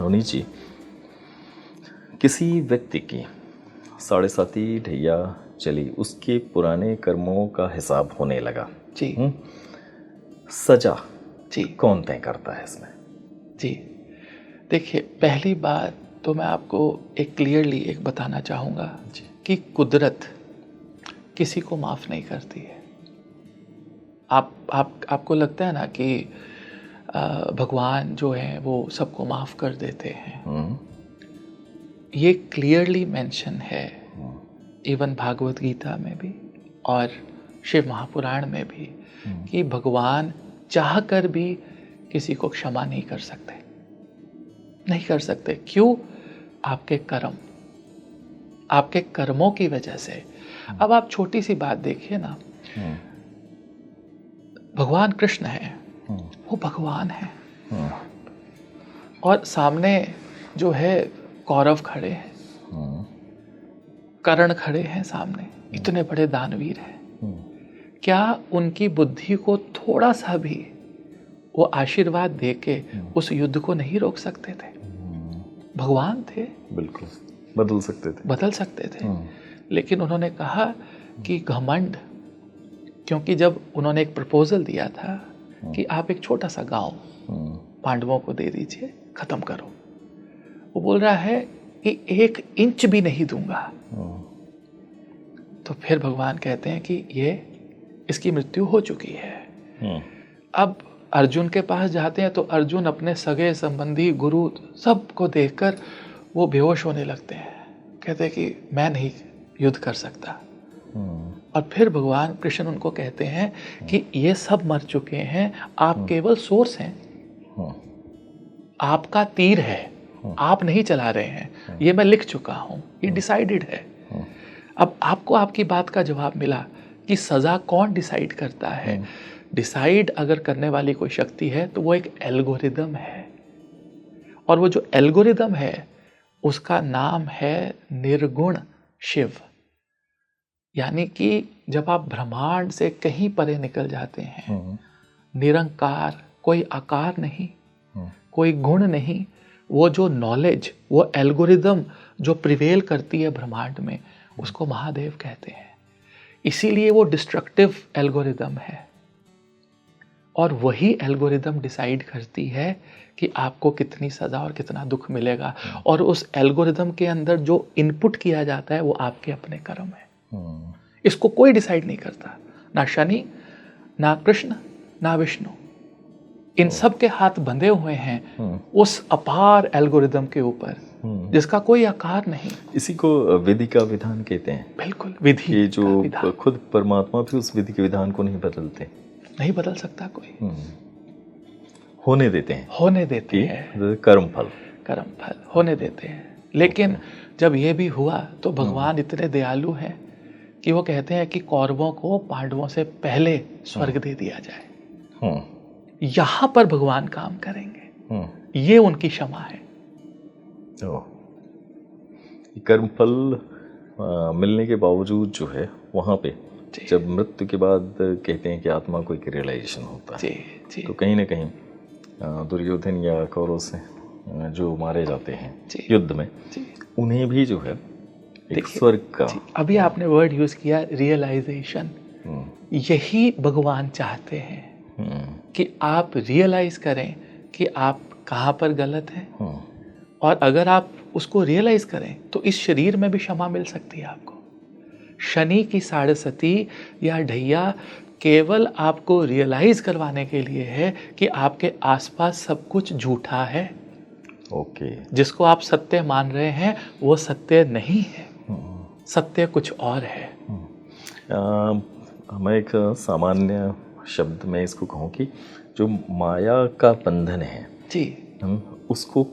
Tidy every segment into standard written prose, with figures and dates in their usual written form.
नवनीत जी, किसी व्यक्ति की 7.5 ढैया चली, उसके पुराने कर्मों का हिसाब होने लगा जी। सजा जी कौन तय करता है इसमें? जी, देखिए, पहली बात तो मैं आपको एक क्लियरली एक बताना चाहूँगा कि कुदरत किसी को माफ़ नहीं करती है। आपको लगता है ना कि भगवान जो है वो सबको माफ़ कर देते हैं। ये क्लियरली मेंशन है इवन भागवत गीता में भी और शिव महापुराण में भी कि भगवान चाह कर भी किसी को क्षमा नहीं कर सकते, नहीं कर सकते। क्यों? आपके कर्म, आपके कर्मों की वजह से। अब आप छोटी सी बात देखिए ना, भगवान कृष्ण है, वो भगवान है, और सामने जो है कौरव खड़े हैं, कर्ण खड़े हैं सामने, इतने बड़े दानवीर हैं। क्या उनकी बुद्धि को थोड़ा सा भी वो आशीर्वाद देके उस युद्ध को नहीं रोक सकते थे? भगवान थे, बिल्कुल बदल सकते थे। लेकिन उन्होंने कहा कि घमंड, क्योंकि जब उन्होंने एक प्रपोजल दिया था कि आप एक छोटा सा गांव पांडवों को दे दीजिए, खत्म करो, वो बोल रहा है कि 1 इंच भी नहीं दूंगा। तो फिर भगवान कहते हैं कि इसकी मृत्यु हो चुकी है। अब अर्जुन के पास जाते हैं तो अर्जुन अपने सगे संबंधी गुरु सबको देखकर वो बेहोश होने लगते हैं, कहते हैं कि मैं नहीं युद्ध कर सकता। और फिर भगवान कृष्ण उनको कहते हैं कि ये सब मर चुके हैं, आप केवल सोर्स हैं, आपका तीर है, आप नहीं चला रहे हैं, ये मैं लिख चुका हूं, ये डिसाइडेड है। अब आपको आपकी बात का जवाब मिला कि सजा कौन डिसाइड करता है। डिसाइड अगर करने वाली कोई शक्ति है तो वो एक एल्गोरिदम है, और वो जो एल्गोरिदम है उसका नाम है निर्गुण शिव। यानी कि जब आप ब्रह्मांड से कहीं परे निकल जाते हैं, निरंकार, कोई आकार नहीं, कोई गुण नहीं, वो जो नॉलेज, वो एल्गोरिदम जो प्रिवेल करती है ब्रह्मांड में, उसको महादेव कहते हैं। इसीलिए वो डिस्ट्रक्टिव एल्गोरिदम है, और वही एल्गोरिदम डिसाइड करती है कि आपको कितनी सजा और कितना दुख मिलेगा। और उस एल्गोरिदम के अंदर जो इनपुट किया जाता है वो आपके अपने कर्म है। इसको कोई डिसाइड नहीं करता, ना शनि, ना कृष्ण, ना विष्णु। इन सब के हाथ बंधे हुए हैं उस अपार एल्गोरिदम के ऊपर जिसका कोई आकार नहीं। इसी को विधि का विधान कहते हैं। बिल्कुल, विधि ये जो का विधान। खुद परमात्मा भी उस विधि के विधान को नहीं बदलते, नहीं बदल सकता कोई, होने देते हैं, होने देते हैं, कर्म फल होने देते हैं। लेकिन जब ये भी हुआ तो भगवान इतने दयालु हैं कि वो कहते हैं कि कौरवों को पांडवों से पहले स्वर्ग दे दिया जाए। यहां पर भगवान काम करेंगे, ये उनकी क्षमा है। कर्म फल मिलने के बावजूद जो है वहाँ पे जब मृत्यु के बाद कहते हैं कि आत्मा को एक रियलाइजेशन होता है, जी। तो कहीं ना कहीं दुर्योधन या कौरव से जो मारे जाते हैं युद्ध में, उन्हें भी जो है एक स्वर्ग का, अभी आपने वर्ड यूज किया रियलाइजेशन, यही भगवान चाहते हैं कि आप रियलाइज करें कि आप कहाँ पर गलत हैं, और अगर आप उसको रियलाइज करें तो इस शरीर में भी क्षमा मिल सकती है आपको। शनि की 7.5 या ढैया केवल आपको रियलाइज करवाने के लिए है कि आपके आसपास सब कुछ झूठा है। जिसको आप सत्य मान रहे हैं वो सत्य नहीं है, सत्य कुछ और है। मैं एक सामान्य शब्द में इसको कहूँ कि जो माया का बंधन है हम उसको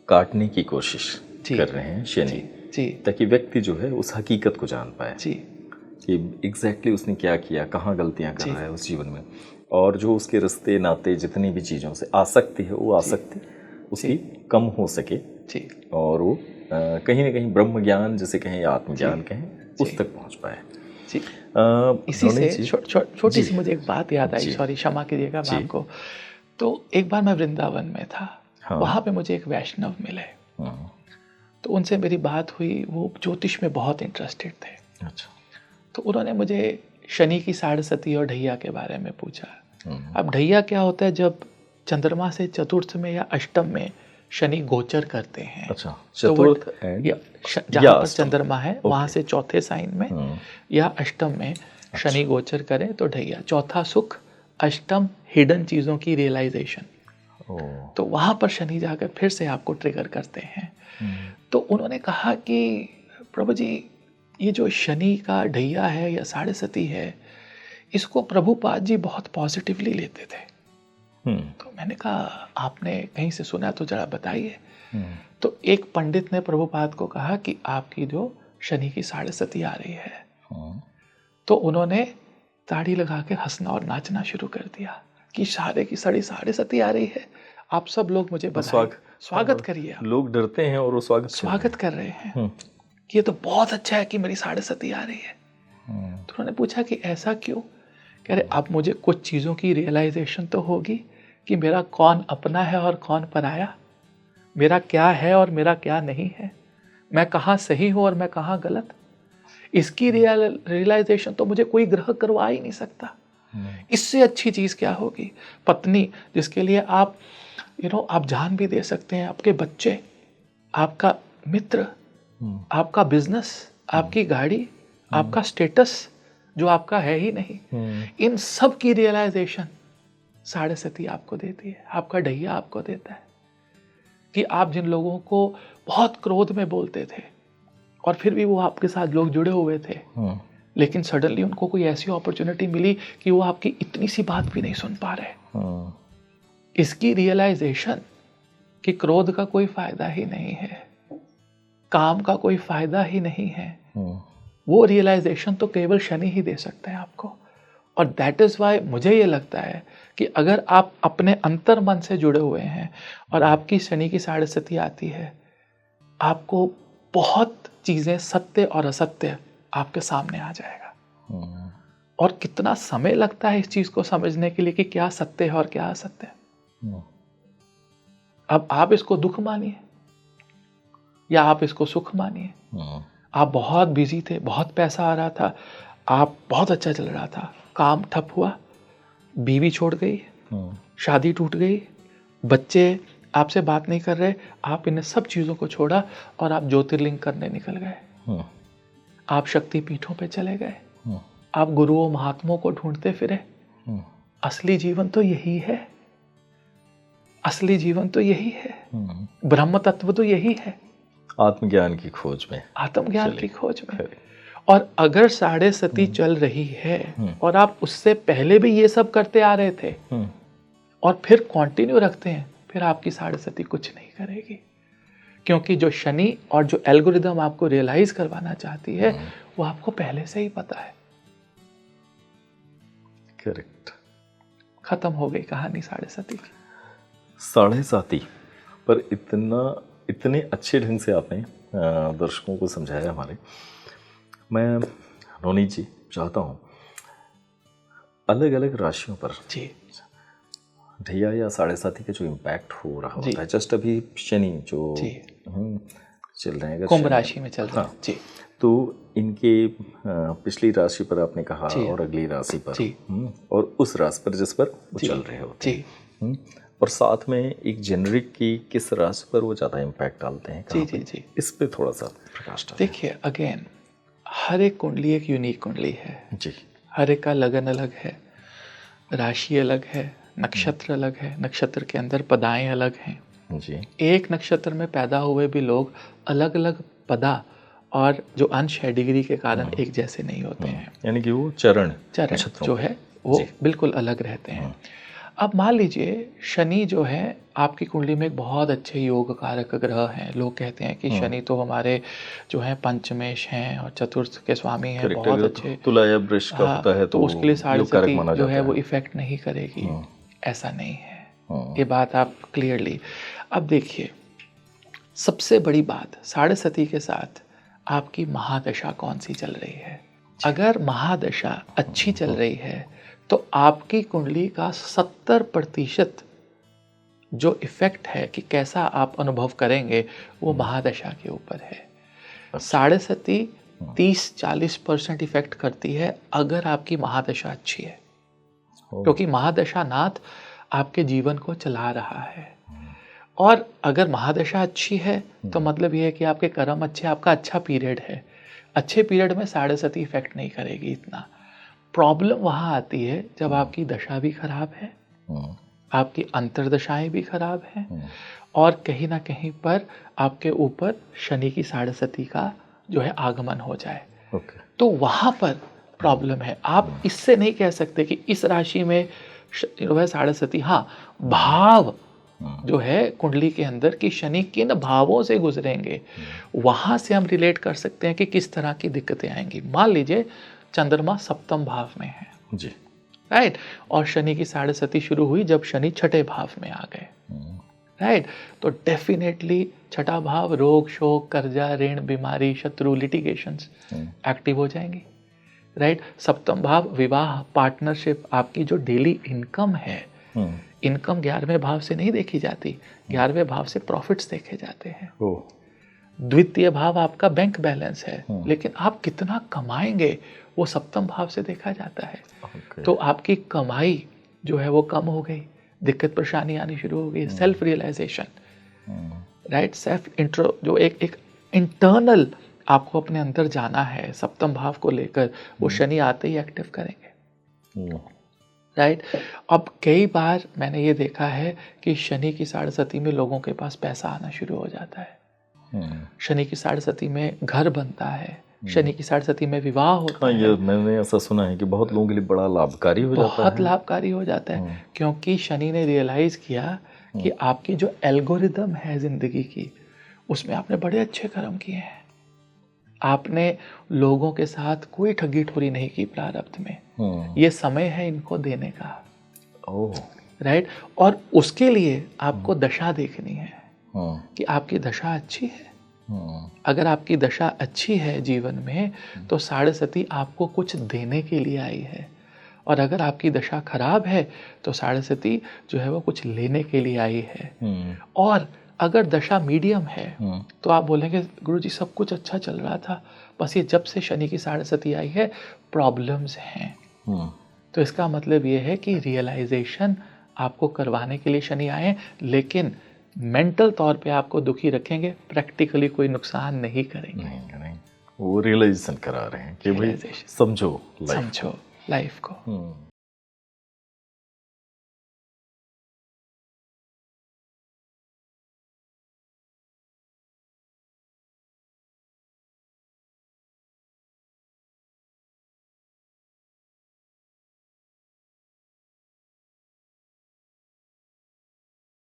काटने की कोशिश कर रहे हैं शनि, ताकि व्यक्ति जो है उस हकीकत को जान पाए कि एग्जैक्टली उसने क्या किया, कहाँ गलतियाँ कर रहा है उस जीवन में, और जो उसके रिश्ते नाते जितनी भी चीज़ों से आसक्ति है वो आसक्ति उसकी कम हो सके, और वो कहीं ना कहीं ब्रह्म ज्ञान जिसे कहें या आत्मज्ञान कहें उस तक पहुँच पाए। इसी से छोटी सी मुझे एक बात याद आई, सॉरी क्षमा कीजिएगा मैं आपको। तो एक बार मैं वृंदावन में था हाँ। वहाँ पे मुझे एक वैष्णव मिले। तो उनसे मेरी बात हुई, वो ज्योतिष में बहुत इंटरेस्टेड थे। अच्छा। तो उन्होंने मुझे शनि की साढ़े के बारे में पूछा। अब ढैया क्या होता है, जब चंद्रमा से चतुर्थ में या अष्टम में शनि गोचर करते हैं। अच्छा, चतुर्थ एंड जहाँ पर चंद्रमा है वहाँ से चौथे साइन में या अष्टम में शनि गोचर करें तो ढैया। चौथा सुख, अष्टम हिडन चीज़ों की रियलाइजेशन। तो वहाँ पर शनि जाकर फिर से आपको ट्रिगर करते हैं। तो उन्होंने कहा कि प्रभु जी, ये जो शनि का ढैया है या साढ़े है, इसको प्रभुपाद जी बहुत पॉजिटिवली लेते थे। तो मैंने कहा आपने कहीं से सुना तो जरा बताइए। तो एक पंडित ने प्रभुपाद को कहा कि आपकी जो शनि की साढ़े आ रही है। तो उन्होंने ताड़ी लगा के हंसना और नाचना शुरू कर दिया कि सारे की साढ़े आ रही है, आप सब लोग मुझे स्वागत करिए। लोग डरते हैं और वो स्वागत कर रहे हैं कि ये तो बहुत अच्छा है कि मेरी साढ़े आ रही है। तो उन्होंने पूछा कि ऐसा क्यों? कह रहे अब मुझे कुछ चीज़ों की रियलाइजेशन तो होगी कि मेरा कौन अपना है और कौन पराया, मेरा क्या है और मेरा क्या नहीं है, मैं कहाँ सही हूँ और मैं कहाँ गलत। इसकी रियलाइजेशन तो मुझे कोई ग्रह करवा ही नहीं सकता। इससे अच्छी चीज़ क्या होगी? पत्नी जिसके लिए आप आप जान भी दे सकते हैं, आपके बच्चे, आपका मित्र, आपका बिजनेस, आपकी गाड़ी, आपका स्टेटस जो आपका है ही नहीं, इन सब की रियलाइजेशन साढ़े आपको देती है, आपका ढैया आपको देता है। कि आप जिन लोगों को बहुत क्रोध में बोलते थे और फिर भी वो आपके साथ लोग जुड़े हुए थे, लेकिन सडनली उनको कोई ऐसी अपॉर्चुनिटी मिली कि वो आपकी इतनी सी बात भी नहीं सुन पा रहे। इसकी रियलाइजेशन कि क्रोध का कोई फायदा ही नहीं है, काम का कोई फायदा ही नहीं है, वो रियलाइजेशन तो केवल शनि ही दे सकता है आपको। और दैट इज़ वाई मुझे ये लगता है कि अगर आप अपने अंतर मन से जुड़े हुए हैं और आपकी शनि की साढ़े आती है, आपको बहुत चीज़ें सत्य और असत्य आपके सामने आ जाएगा। और कितना समय लगता है इस चीज़ को समझने के लिए कि क्या सत्य है और क्या असत्य है। अब आप इसको दुख मानिए या आप इसको सुख मानिए। आप बहुत बिजी थे, बहुत पैसा आ रहा था, आप बहुत अच्छा चल रहा था, काम ठप हुआ, बीवी छोड़ गई, शादी टूट गई, बच्चे आपसे बात नहीं कर रहे, आप इन सब चीज़ों को छोड़ा और आप ज्योतिर्लिंग करने निकल गए। आप शक्ति पीठों पे चले गए, आप गुरुओं महात्माओं को ढूंढते फिरे। असली जीवन तो यही है, असली जीवन तो यही है, ब्रह्म तत्व तो यही है, आत्मज्ञान की खोज में, आत्मज्ञान की खोज में। और अगर साढ़े चल रही है और आप उससे पहले भी ये सब करते आ रहे थे और फिर कंटिन्यू रखते हैं, फिर आपकी साढ़े कुछ नहीं करेगी। क्योंकि जो शनि और जो एल्गोरिदम आपको रियलाइज करवाना चाहती है वो आपको पहले से ही पता है। करेक्ट। खत्म हो गई कहानी साढ़े की। साढ़े पर इतने अच्छे ढंग से आपने दर्शकों को समझाया हमारे। मैं नवनीत जी चाहता हूँ अलग अलग राशियों पर जी ढैया या साढ़े का जो इम्पैक्ट हो रहा होता है, जस्ट अभी शनि जो चल रहे हैं कुंभ राशि में चल रहे हैं जी, तो इनके पिछली राशि पर आपने कहा और अगली राशि पर और उस राशि पर जिस पर वो चल रहे होते हैं, और साथ में एक जेनरिक की किस राशि पर वो ज़्यादा इम्पैक्ट डालते हैं। जी इस पे थोड़ा सा प्रकाश डालें। देखिए, अगेन हर एक कुंडली एक यूनिक कुंडली है जी, हर एक का लगन अलग है, राशि अलग है, नक्षत्र अलग है, नक्षत्र के अंदर पदाएं अलग हैं जी। एक नक्षत्र में पैदा हुए भी लोग अलग अलग पदा और जो अंश है डिग्री के कारण एक जैसे नहीं होते हैं, यानी कि वो चरण जो है वो बिल्कुल अलग रहते हैं। अब मान लीजिए शनि जो है आपकी कुंडली में एक बहुत अच्छे योग कारक ग्रह हैं। लोग कहते हैं कि शनि तो हमारे जो है पंचमेश हैं और चतुर्थ के स्वामी हैं, बहुत अच्छे। तुला या वृष का होता है तो उसके लिए साढ़े जो है वो इफेक्ट नहीं करेगी, ऐसा नहीं है। ये बात आप क्लियरली अब देखिए, सबसे बड़ी बात साढ़े के साथ आपकी महादशा कौन सी चल रही है। अगर महादशा अच्छी चल रही है तो आपकी कुंडली का 70% जो इफेक्ट है कि कैसा आप अनुभव करेंगे वो महादशा के ऊपर है। साढ़े सती 30-40% इफेक्ट करती है अगर आपकी महादशा अच्छी है, क्योंकि महादशा नाथ आपके जीवन को चला रहा है। और अगर महादशा अच्छी है तो मतलब ये है कि आपके कर्म अच्छे, आपका अच्छा पीरियड है। अच्छे पीरियड में साढ़े सती इफेक्ट नहीं करेगी इतना। प्रॉब्लम वहाँ आती है जब आपकी दशा भी खराब है, आपकी अंतर्दशाएं भी खराब हैं, और कहीं ना कहीं पर आपके ऊपर शनि की साढ़े सती का जो है आगमन हो जाए। तो वहाँ पर प्रॉब्लम है। आप इससे नहीं कह सकते कि इस राशि में जो है साढ़े सती। हाँ, भाव जो है कुंडली के अंदर कि शनि किन भावों से गुजरेंगे, वहां से हम रिलेट कर सकते हैं कि किस तरह की दिक्कतें आएंगी। मान लीजिए चंद्रमा सप्तम भाव में है जी, राइट, और शनि की साढ़े सती शुरू हुई जब शनि छठे भाव में आ गए, राइट। तो डेफिनेटली छठा भाव रोग, शोक, कर्जा, ऋण, बीमारी, शत्रु, लिटिगेशंस एक्टिव हो जाएंगी, राइट। सप्तम भाव विवाह, पार्टनरशिप, आपकी जो डेली इनकम है, इनकम 11वें भाव से नहीं देखी जाती, 11वें भाव से प्रॉफिट्स देखे जाते हैं। द्वितीय भाव आपका बैंक बैलेंस है, लेकिन आप कितना कमाएंगे वो सप्तम भाव से देखा जाता है। तो आपकी कमाई जो है वो कम हो गई, दिक्कत परेशानी आनी शुरू हो गई, self realization, right, self intro, जो एक इंटरनल आपको अपने अंदर जाना है सप्तम भाव को लेकर, वो शनि आते ही एक्टिव करेंगे, राइट। अब कई बार मैंने ये देखा है कि शनि की साढ़े सती में लोगों के पास पैसा आना शुरू हो जाता है, शनि की साढ़े सती में घर बनता है, शनि की साढ़े सती में विवाह होता है। ये मैंने ऐसा सुना है कि बहुत लोगों के लिए बड़ा लाभकारी हो जाता है, बहुत लाभकारी हो जाता है, क्योंकि शनि ने रियलाइज किया कि आपकी जो एल्गोरिदम है जिंदगी की, उसमें आपने बड़े अच्छे कर्म किए हैं, आपने लोगों के साथ कोई ठगी ठोरी नहीं की प्रारब्ध में, ये समय है इनको देने का, राइट। और उसके लिए आपको दशा देखनी है कि आपकी दशा अच्छी है। अगर आपकी दशा अच्छी है जीवन में तो साढ़े सती आपको कुछ देने के लिए आई है, और अगर आपकी दशा खराब है तो साढ़े सती जो है वो कुछ लेने के लिए आई है। और अगर दशा मीडियम है तो आप बोलेंगे गुरुजी सब कुछ अच्छा चल रहा था, बस ये जब से शनि की साढ़े सती आई है प्रॉब्लम्स हैं। तो इसका मतलब ये है कि रियलाइजेशन आपको करवाने के लिए शनि आए, लेकिन मेंटल तौर पे आपको दुखी रखेंगे, प्रैक्टिकली कोई नुकसान नहीं करेंगे। नहीं, वो रियलाइजेशन करा रहे हैं कि भाई समझो लाइफ को।